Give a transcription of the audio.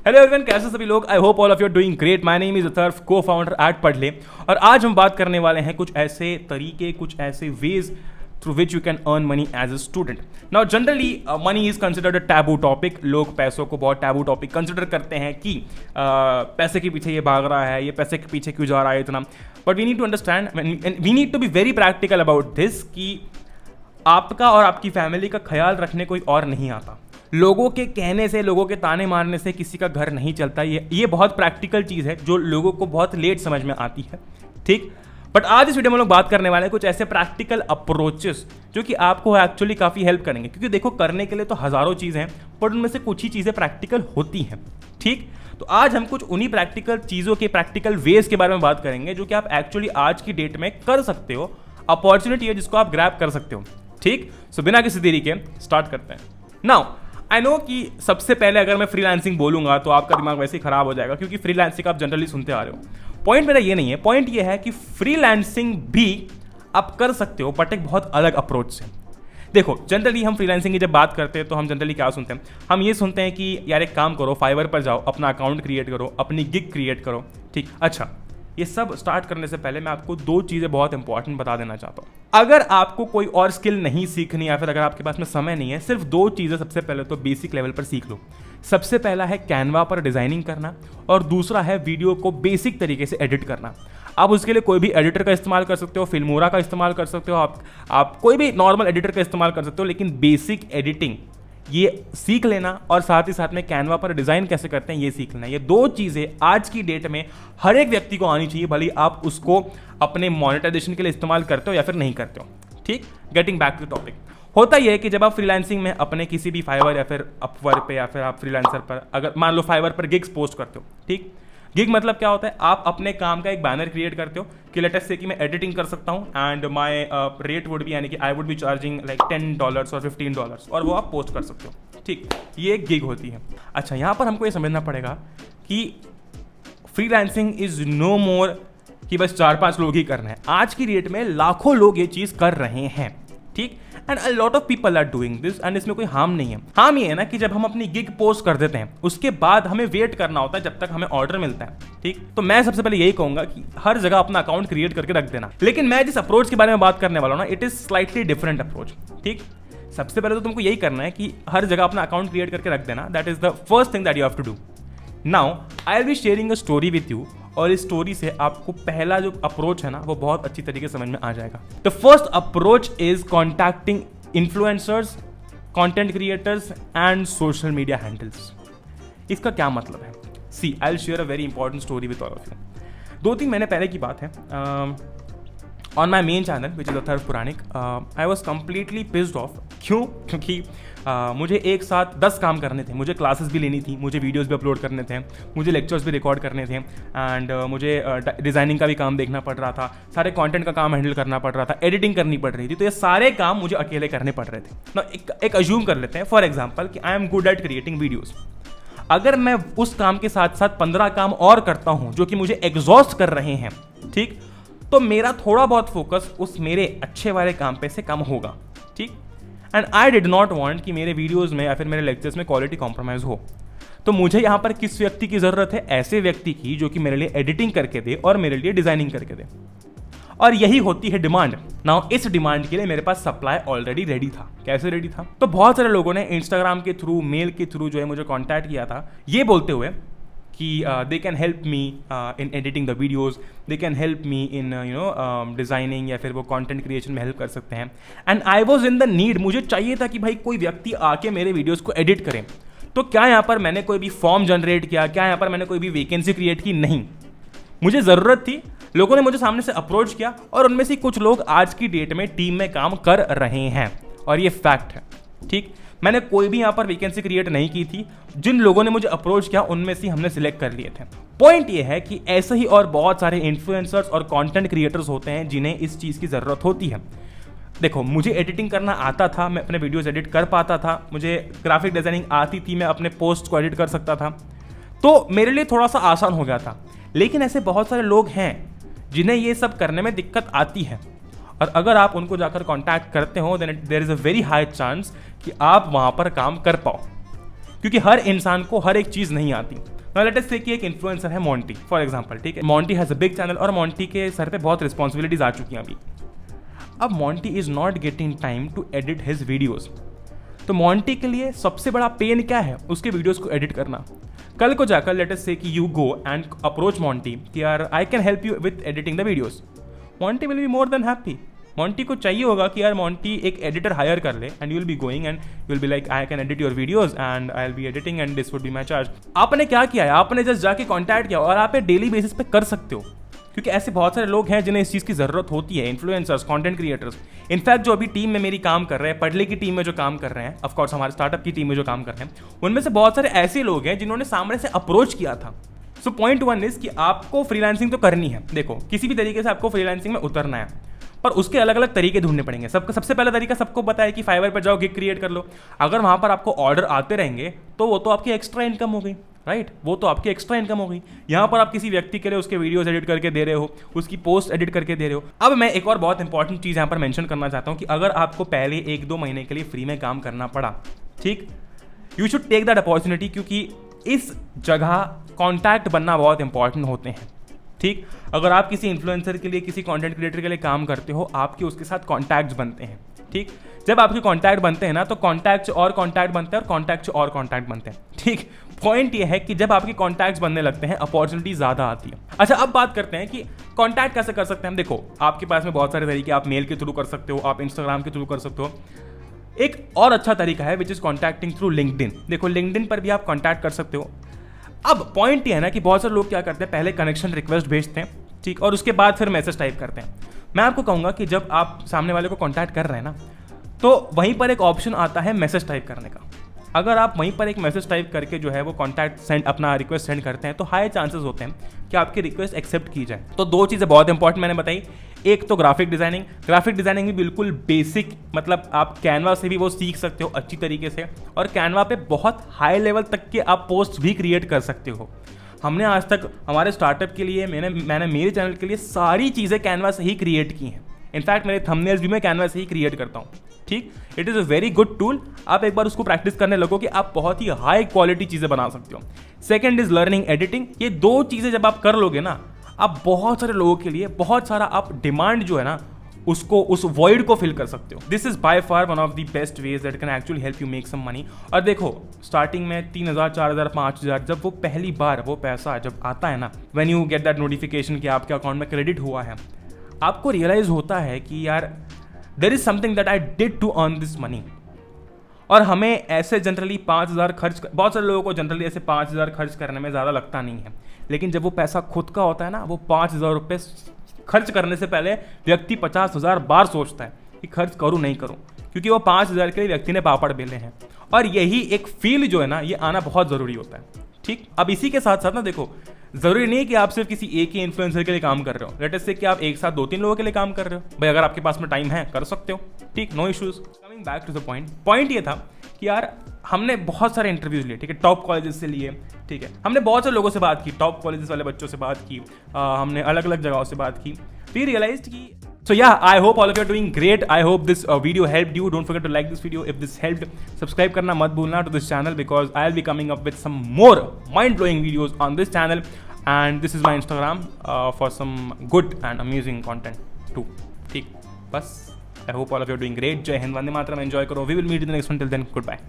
Hello everyone, कैसे सभी लोग? I hope all of you are doing great. My name is Atharva, co founder eight पढ़ले, और आज हम बात करने वाले हैं कुछ ऐसे तरीके, कुछ ऐसे ways through which you can earn money as a student. Now generally money is considered a taboo topic. लोग पैसों को बहुत टैबू टॉपिक कंसिडर करते हैं कि पैसे के पीछे ये भाग रहा है, ये पैसे के पीछे क्यों जा रहा है इतना। But we need to understand, we need to be very practical about this कि आपका और आपकी फैमिली का ख्याल रखने कोई और नहीं आता। लोगों के कहने से, लोगों के ताने मारने से किसी का घर नहीं चलता। ये बहुत प्रैक्टिकल चीज़ है जो लोगों को बहुत लेट समझ में आती है, ठीक। बट आज इस वीडियो में लोग बात करने वाले हैं कुछ ऐसे प्रैक्टिकल अप्रोचेस जो कि आपको एक्चुअली काफ़ी हेल्प करेंगे। क्योंकि देखो, करने के लिए तो हज़ारों चीज़ें हैं, बट उनमें से कुछ ही चीज़ें प्रैक्टिकल होती हैं, ठीक। तो आज हम कुछ उन्हीं प्रैक्टिकल चीज़ों के, प्रैक्टिकल वेज के बारे में बात करेंगे जो कि आप एक्चुअली आज की डेट में कर सकते हो। अपॉर्चुनिटी है जिसको आप ग्रैब कर सकते हो, ठीक। सो बिना किसी देरी के स्टार्ट करते हैं। नाउ आई नो कि सबसे पहले अगर मैं फ्रीलांसिंग बोलूंगा तो आपका दिमाग वैसे ही खराब हो जाएगा, क्योंकि फ्रीलांसिंग आप जनरली सुनते आ रहे हो। पॉइंट मेरा ये नहीं है, पॉइंट ये है कि फ्रीलांसिंग भी आप कर सकते हो, बट एक बहुत अलग अप्रोच से। देखो, जनरली हम फ्रीलांसिंग की जब बात करते हैं तो हम जनरली क्या सुनते हैं? हम ये सुनते हैं कि यार एक काम करो, फाइवर पर जाओ, अपना अकाउंट क्रिएट करो, अपनी गिग क्रिएट करो, ठीक। अच्छा, ये सब स्टार्ट करने से पहले मैं आपको दो चीज़ें बहुत इंपॉर्टेंट बता देना चाहता हूँ। अगर आपको कोई और स्किल नहीं सीखनी, या फिर अगर आपके पास में समय नहीं है, सिर्फ दो चीज़ें सबसे पहले तो बेसिक लेवल पर सीख लो। सबसे पहला है कैनवा पर डिज़ाइनिंग करना, और दूसरा है वीडियो को बेसिक तरीके से एडिट करना। आप उसके लिए कोई भी एडिटर का इस्तेमाल कर सकते हो, फिल्मोरा का इस्तेमाल कर सकते हो, आप कोई भी नॉर्मल एडिटर का इस्तेमाल कर सकते हो, लेकिन बेसिक एडिटिंग ये सीख लेना, और साथ ही साथ में कैनवा पर डिज़ाइन कैसे करते हैं ये सीख लेना। ये दो चीज़ें आज की डेट में हर एक व्यक्ति को आनी चाहिए, भले आप उसको अपने मोनेटाइजेशन के लिए इस्तेमाल करते हो या फिर नहीं करते हो, ठीक। गेटिंग बैक टू टॉपिक, होता यह है कि जब आप फ्रीलांसिंग में अपने किसी भी फाइवर या फिर अपवर्क पे या फिर आप फ्रीलांसर पर, अगर मान लो फाइवर पर गिग्स पोस्ट करते हो, ठीक। गिग मतलब क्या होता है? आप अपने काम का एक बैनर क्रिएट करते हो कि लेट अस से कि मैं एडिटिंग कर सकता हूँ and my rate would be, यानी कि I would be charging like $10 और $15, और वो आप पोस्ट कर सकते हो, ठीक। ये एक गिग होती है। अच्छा, यहाँ पर हमको ये समझना पड़ेगा कि फ्रीलांसिंग इज नो मोर कि बस 4-5 लोग ही करना है। आज की डेट में लाखों लोग ये चीज़ कर रहे हैं, ठीक। And a lot of people are doing this, and इसमें कोई हार्म नहीं है। हार्म ये है ना कि जब हम अपनी गिग पोस्ट कर देते हैं, उसके बाद हमें वेट करना होता है जब तक हमें ऑर्डर मिलता है, ठीक। तो मैं सबसे पहले यही कहूंगा कि हर जगह अपना अकाउंट क्रिएट करके रख देना। लेकिन मैं जिस अप्रोच के बारे में बात करने वाला हूं ना, it is slightly different approach, ठीक। सबसे पहले तो तुमको यही करना है कि हर जगह अपना अकाउंट क्रिएट करके रख देना। That is the first thing that you have to do. Now I will be sharing a story with you, और इस स्टोरी से आपको पहला जो अप्रोच है ना वो बहुत अच्छी तरीके से समझ में आ जाएगा। The first approach is contacting influencers, content creators and social media handles. इसका क्या मतलब है? See, I will share a very important story with all of you. 2-3 महीने पहले की बात है, on my main channel which is Atharva Puranik, I was completely pissed off. क्यों? क्योंकि मुझे एक साथ 10 काम करने थे। मुझे क्लासेस भी लेनी थी, मुझे वीडियोस भी अपलोड करने थे, मुझे लेक्चर्स भी रिकॉर्ड करने थे, एंड मुझे डिज़ाइनिंग का भी काम देखना पड़ रहा था, सारे कंटेंट का काम हैंडल करना पड़ रहा था, एडिटिंग करनी पड़ रही थी। तो ये सारे काम मुझे अकेले करने पड़ रहे थे ना। एक अज्यूम कर लेते हैं फॉर एग्जाम्पल कि I am good at creating videos. अगर मैं उस काम के साथ साथ 15 काम और करता हूँ जो कि मुझे एग्जॉस्ट कर रहे हैं, ठीक, तो मेरा थोड़ा बहुत फोकस उस मेरे अच्छे वाले काम पे से कम होगा, ठीक। And I did not want कि मेरे वीडियोस में या फिर मेरे लेक्चर्स में क्वालिटी कॉम्प्रोमाइज़ हो। तो मुझे यहाँ पर किस व्यक्ति की ज़रूरत है? ऐसे व्यक्ति की जो कि मेरे लिए एडिटिंग करके दे और मेरे लिए डिज़ाइनिंग करके दे। और यही होती है डिमांड। नाउ इस डिमांड के लिए मेरे पास सप्लाई ऑलरेडी रेडी था। कैसे रेडी था? तो बहुत सारे लोगों ने इंस्टाग्राम के थ्रू, मेल के थ्रू जो है मुझे कॉन्टैक्ट किया था, ये बोलते हुए कि they can help me in editing the videos, they can help me in designing, या फिर वो कंटेंट क्रिएशन में हेल्प कर सकते हैं। And I was in the need. मुझे चाहिए था कि भाई कोई व्यक्ति आके मेरे वीडियोज़ को एडिट करे। तो क्या यहाँ पर मैंने कोई भी फॉर्म जनरेट किया? क्या यहाँ पर मैंने कोई भी वैकेंसी क्रिएट की? नहीं, मुझे ज़रूरत थी। लोगों ने मुझे सामने से अप्रोच किया, और उनमें से कुछ लोग आज की डेट में टीम में काम कर रहे हैं, और ये फैक्ट है, ठीक। मैंने कोई भी यहाँ पर वैकेंसी क्रिएट नहीं की थी। जिन लोगों ने मुझे अप्रोच किया उनमें से हमने सिलेक्ट कर लिए थे। पॉइंट ये है कि ऐसे ही और बहुत सारे इन्फ्लुएंसर्स और कंटेंट क्रिएटर्स होते हैं जिन्हें इस चीज़ की ज़रूरत होती है। देखो, मुझे एडिटिंग करना आता था, मैं अपने वीडियोस एडिट कर पाता था, मुझे ग्राफिक डिज़ाइनिंग आती थी, मैं अपने पोस्ट को एडिट कर सकता था, तो मेरे लिए थोड़ा सा आसान हो गया था। लेकिन ऐसे बहुत सारे लोग हैं जिन्हें ये सब करने में दिक्कत आती है, और अगर आप उनको जाकर कांटेक्ट करते हो then there is a very high chance कि आप वहाँ पर काम कर पाओ, क्योंकि हर इंसान को हर एक चीज़ नहीं आती। नाउ लेट अस से कि एक इन्फ्लुएंसर है मोंटी फॉर एग्जांपल, ठीक है। Monty has a big channel और मोंटी के सर पे बहुत रिस्पॉन्सिबिलिटीज आ चुकी हैं अभी। अब Monty is not getting time to edit his videos. तो मोंटी के लिए सबसे बड़ा पेन क्या है? उसके वीडियोज को एडिट करना। कल को जाकर लेट अस से कि you go and approach Monty कि यार I can help you with editing the videos. Monty will be more than happy. Monty को चाहिए होगा कि यार मोंटी एक एडिटर हायर कर ले and you will be going and you will be like I can edit your videos and I will B editing and this would be my charge. आपने क्या किया है? आपने जस्ट जाके कॉन्टैक्ट किया और आप डेली बेसिस पे कर सकते हो, क्योंकि ऐसे बहुत सारे लोग हैं जिन्हें इस चीज़ की ज़रूरत होती है, इन्फ्लुएंसर्स, कंटेंट क्रिएटर्स। इनफैक्ट जो अभी टीम में मेरी काम कर रहे हैं, पढ़ले की टीम में जो काम कर रहे हैं, ऑफकोर्स हमारे स्टार्टअप की टीम में जो काम कर रहे हैं, उनमें से बहुत सारे ऐसे लोग हैं जिन्होंने सामने से अप्रोच किया था। सो पॉइंट वन इज कि आपको फ्रीलांसिंग तो करनी है। देखो, किसी भी तरीके से आपको फ्रीलांसिंग में उतरना है, पर उसके अलग अलग तरीके ढूंढने पड़ेंगे। सबसे पहला तरीका सबको पता है कि फाइवर पर जाओ, गिग क्रिएट कर लो। अगर वहाँ पर आपको ऑर्डर आते रहेंगे तो वो तो आपकी एक्स्ट्रा इनकम हो गई, राइट? वो तो आपकी एक्स्ट्रा इनकम हो गई। यहाँ पर आप किसी व्यक्ति के लिए उसके वीडियोस एडिट करके दे रहे हो, उसकी पोस्ट एडिट करके दे रहे हो। अब मैं एक और बहुत इंपॉर्टेंट चीज़ यहाँ पर मेंशन करना चाहता हूँ कि अगर आपको पहले 1-2 महीने के लिए फ्री में काम करना पड़ा, ठीक, you should take that opportunity, क्योंकि इस जगह कॉन्टैक्ट बनना बहुत इंपॉर्टेंट होते हैं, ठीक। अगर आप किसी इन्फ्लुएंसर के लिए, किसी कंटेंट क्रिएटर के लिए काम करते हो, आपके उसके साथ कॉन्टैक्ट्स बनते हैं, ठीक। जब आपके कॉन्टैक्ट बनते हैं ना, तो कॉन्टैक्ट और कॉन्टैक्ट बनते हैं और कॉन्टैक्ट और कॉन्टैक्ट बनते हैं, ठीक। पॉइंट ये है कि जब आपके कॉन्टैक्ट्स बनने लगते हैं, अपॉर्चुनिटी ज़्यादा आती है। अच्छा, अब बात करते हैं कि कॉन्टैक्ट कैसे कर सकते हैं हम। देखो, आपके पास में बहुत सारे तरीके, आप मेल के थ्रू कर सकते हो, आप इंस्टाग्राम के थ्रू कर सकते हो। एक और अच्छा तरीका है which is contacting through LinkedIn. देखो, लिंक्डइन पर भी आप कॉन्टैक्ट कर सकते हो। अब पॉइंट ये है ना कि बहुत सारे लोग क्या करते हैं, पहले कनेक्शन रिक्वेस्ट भेजते हैं, ठीक, और उसके बाद फिर मैसेज टाइप करते हैं। मैं आपको कहूँगा कि जब आप सामने वाले को कॉन्टैक्ट कर रहे हैं ना, तो वहीं पर एक ऑप्शन आता है मैसेज टाइप करने का। अगर आप वहीं पर एक मैसेज टाइप करके जो है वो कॉन्टैक्ट सेंड, अपना रिक्वेस्ट सेंड करते हैं, तो हाई चांसेस होते हैं कि आपकी रिक्वेस्ट एक्सेप्ट की जाए। तो 2 चीज़ें बहुत इंपॉर्टेंट मैंने बताई। एक तो ग्राफिक डिजाइनिंग। ग्राफिक डिजाइनिंग भी बिल्कुल बेसिक, मतलब आप कैनवा से भी वो सीख सकते हो अच्छी तरीके से, और कैनवा पे बहुत हाई लेवल तक के आप पोस्ट भी क्रिएट कर सकते हो। हमने आज तक हमारे स्टार्टअप के लिए, मैंने मेरे चैनल के लिए सारी चीज़ें कैनवा से ही क्रिएट की हैं। इनफैक्ट मेरे थंबनेल्स भी मैं कैनवा से ही क्रिएट करता हूँ, ठीक। It is a very good tool. आप एक बार उसको प्रैक्टिस करने लगो कि आप बहुत ही हाई क्वालिटी चीज़ें बना सकते हो। Second is learning editing. ये 2 चीज़ें जब आप कर लोगे ना, आप बहुत सारे लोगों के लिए बहुत सारा आप डिमांड जो है ना, उसको, उस वॉइड को फिल कर सकते हो। This is by far one of the best ways that can actually help you make some money. और देखो, स्टार्टिंग में 3000, 4000, 5000, जब वो पहली बार वो पैसा जब आता है ना, when you get that notification कि आपके अकाउंट में क्रेडिट हुआ है, आपको रियलाइज होता है कि यार there is something that I did to earn this money. और हमें ऐसे जनरली 5000 खर्च, बहुत सारे लोगों को जनरली ऐसे 5000 खर्च करने में ज़्यादा लगता नहीं है, लेकिन जब वो पैसा खुद का होता है ना, वो 5000 रुपये खर्च करने से पहले व्यक्ति 50,000 बार सोचता है कि खर्च करूँ नहीं करूँ, क्योंकि वो 5000 के लिए व्यक्ति ने पापड़ बेले हैं। और यही एक फील जो है ना, ये आना बहुत ज़रूरी होता है, ठीक। अब इसी के साथ साथ ना, देखो, ज़रूरी नहीं है कि आप सिर्फ किसी एक ही इन्फ्लुएंसर के लिए काम कर रहे हो। लेट अस से कि आप एक साथ 2-3 लोगों के लिए काम कर रहे हो, भाई अगर आपके पास में टाइम है कर सकते हो, ठीक, no issues. Coming back to the point ये था कि यार हमने बहुत सारे इंटरव्यूज लिए, ठीक है, टॉप कॉलेजेस से लिए, ठीक है, हमने बहुत से लोगों से बात की, टॉप कॉलेजेस वाले बच्चों से बात की, हमने अलग अलग जगहों से बात की, फिर रियलाइज्ड की। So yeah, I hope all of you are doing great. I hope this video helped you. Don't forget to like this video if this helped. Subscribe करना मत भूलना to this channel because I'll be coming up with some more mind-blowing videos on this channel. And this is my Instagram for some good and amusing content too. ठीक, बस I hope all of you are doing great. जय Hind, Vande Mataram, enjoy करो. We will meet in the next one. Till then, goodbye.